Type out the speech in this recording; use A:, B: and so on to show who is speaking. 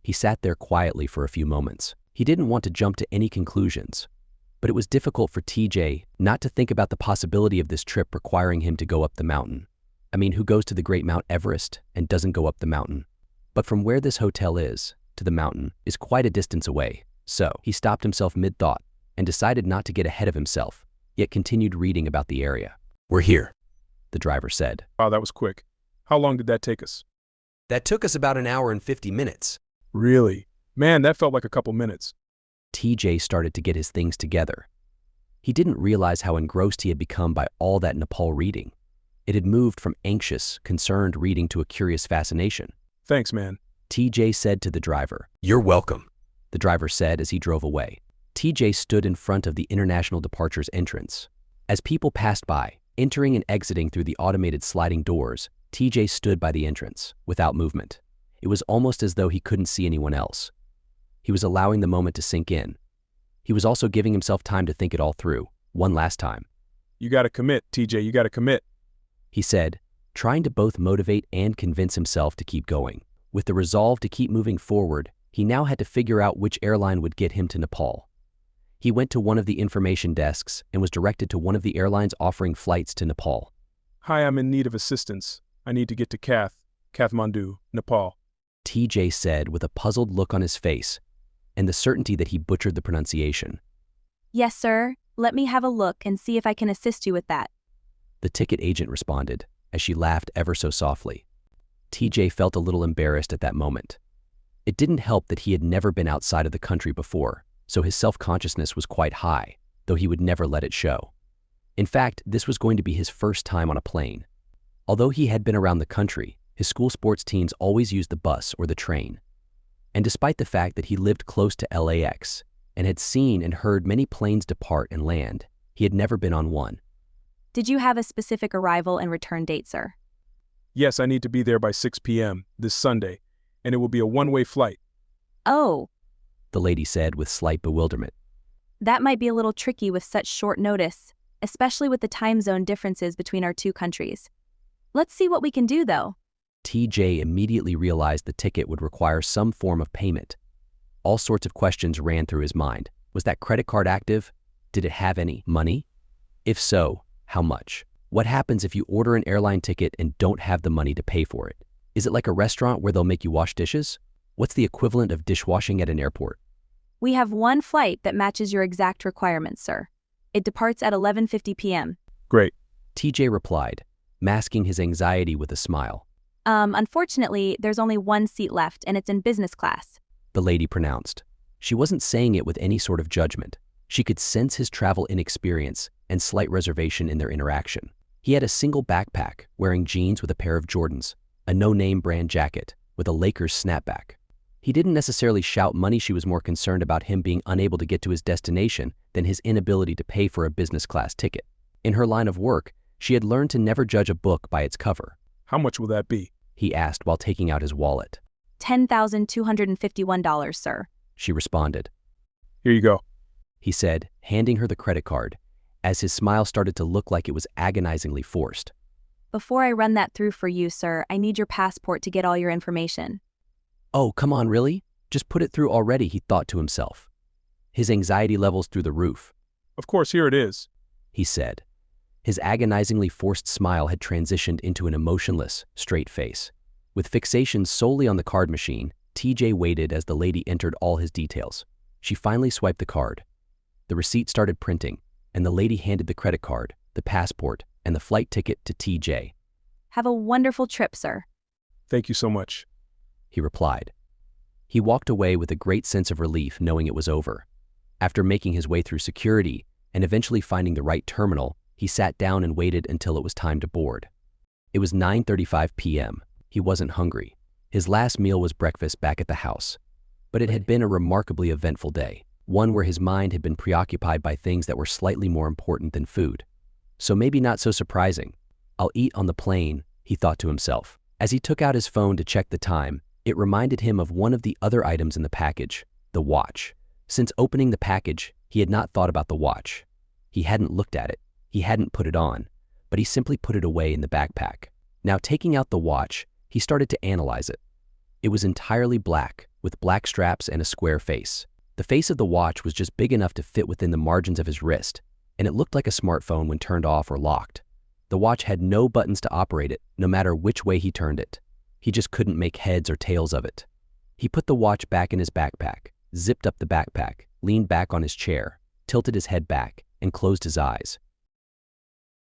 A: He sat there quietly for a few moments. He didn't want to jump to any conclusions, but it was difficult for TJ not to think about the possibility of this trip requiring him to go up the mountain. I mean, who goes to the great Mount Everest and doesn't go up the mountain? But from where this hotel is to the mountain is quite a distance away. So he stopped himself mid-thought and decided not to get ahead of himself, yet continued reading about the area.
B: We're here,
A: The driver said.
C: Wow, that was quick. How long did that take us?
B: That took us about an hour and 50 minutes.
C: Really? Man, that felt like a couple minutes.
A: TJ started to get his things together. He didn't realize how engrossed he had become by all that Nepal reading. It had moved from anxious, concerned reading to a curious fascination.
C: Thanks, man.
A: TJ said to the driver.
B: You're welcome,
A: The driver said as he drove away. TJ stood in front of the International Departures entrance. As people passed by, entering and exiting through the automated sliding doors, TJ stood by the entrance, without movement. It was almost as though he couldn't see anyone else. He was allowing the moment to sink in. He was also giving himself time to think it all through, one last time.
C: You gotta commit, TJ, you gotta commit.
A: He said, trying to both motivate and convince himself to keep going. With the resolve to keep moving forward, he now had to figure out which airline would get him to Nepal. He went to one of the information desks and was directed to one of the airlines offering flights to Nepal.
C: Hi, I'm in need of assistance. I need to get to Kathmandu, Nepal.
A: TJ said with a puzzled look on his face and the certainty that he butchered the pronunciation.
D: Yes, sir. Let me have a look and see if I can assist you with that.
A: The ticket agent responded, as she laughed ever so softly. TJ felt a little embarrassed at that moment. It didn't help that he had never been outside of the country before, so his self-consciousness was quite high, though he would never let it show. In fact, this was going to be his first time on a plane. Although he had been around the country, his school sports teams always used the bus or the train. And despite the fact that he lived close to LAX and had seen and heard many planes depart and land, he had never been on one.
D: Did you have a specific arrival and return date, sir?
C: Yes, I need to be there by 6 p.m. this Sunday, and it will be a one-way flight.
D: Oh,
A: The lady said with slight bewilderment.
D: that might be a little tricky with such short notice, especially with the time zone differences between our two countries. Let's see what we can do, though.
A: TJ immediately realized the ticket would require some form of payment. All sorts of questions ran through his mind. Was that credit card active? Did it have any money? If so, how much? What happens if you order an airline ticket and don't have the money to pay for it? Is it like a restaurant where they'll make you wash dishes? What's the equivalent of dishwashing at an airport?
D: We have one flight that matches your exact requirements, sir. It departs at 11:50 p.m.
C: Great.
A: TJ replied, masking his anxiety with a smile.
D: Unfortunately, there's only one seat left, and it's in business class.
A: The lady pronounced. She wasn't saying it with any sort of judgment. She could sense his travel inexperience and slight reservation in their interaction. He had a single backpack, wearing jeans with a pair of Jordans, a no-name brand jacket with a Lakers snapback. He didn't necessarily shout money. She was more concerned about him being unable to get to his destination than his inability to pay for a business class ticket. In her line of work, she had learned to never judge a book by its cover.
C: How much will that be?
A: He asked while taking out his wallet.
D: $10,251, sir.
A: She responded.
C: Here you go.
A: He said, handing her the credit card, as his smile started to look like it was agonizingly forced.
D: Before I run that through for you, sir, I need your passport to get all your information.
A: Oh, come on, really? Just put it through already, he thought to himself. His anxiety levels through the roof.
C: Of course, here it is.
A: He said. His agonizingly forced smile had transitioned into an emotionless, straight face. With fixation solely on the card machine, TJ waited as the lady entered all his details. She finally swiped the card. The receipt started printing, and the lady handed the credit card, the passport, and the flight ticket to TJ.
D: Have a wonderful trip, sir.
C: Thank you so much.
A: He replied. He walked away with a great sense of relief knowing it was over. After making his way through security and eventually finding the right terminal, he sat down and waited until it was time to board. It was 9:35 p.m. He wasn't hungry. His last meal was breakfast back at the house. But it had been a remarkably eventful day, one where his mind had been preoccupied by things that were slightly more important than food. So maybe not so surprising. I'll eat on the plane, he thought to himself. As he took out his phone to check the time, it reminded him of one of the other items in the package, the watch. Since opening the package, he had not thought about the watch. He hadn't looked at it. He hadn't put it on, but he simply put it away in the backpack. Now, taking out the watch, he started to analyze it. It was entirely black, with black straps and a square face. The face of the watch was just big enough to fit within the margins of his wrist, and it looked like a smartphone when turned off or locked. The watch had no buttons to operate it, no matter which way he turned it. He just couldn't make heads or tails of it. He put the watch back in his backpack, zipped up the backpack, leaned back on his chair, tilted his head back, and closed his eyes.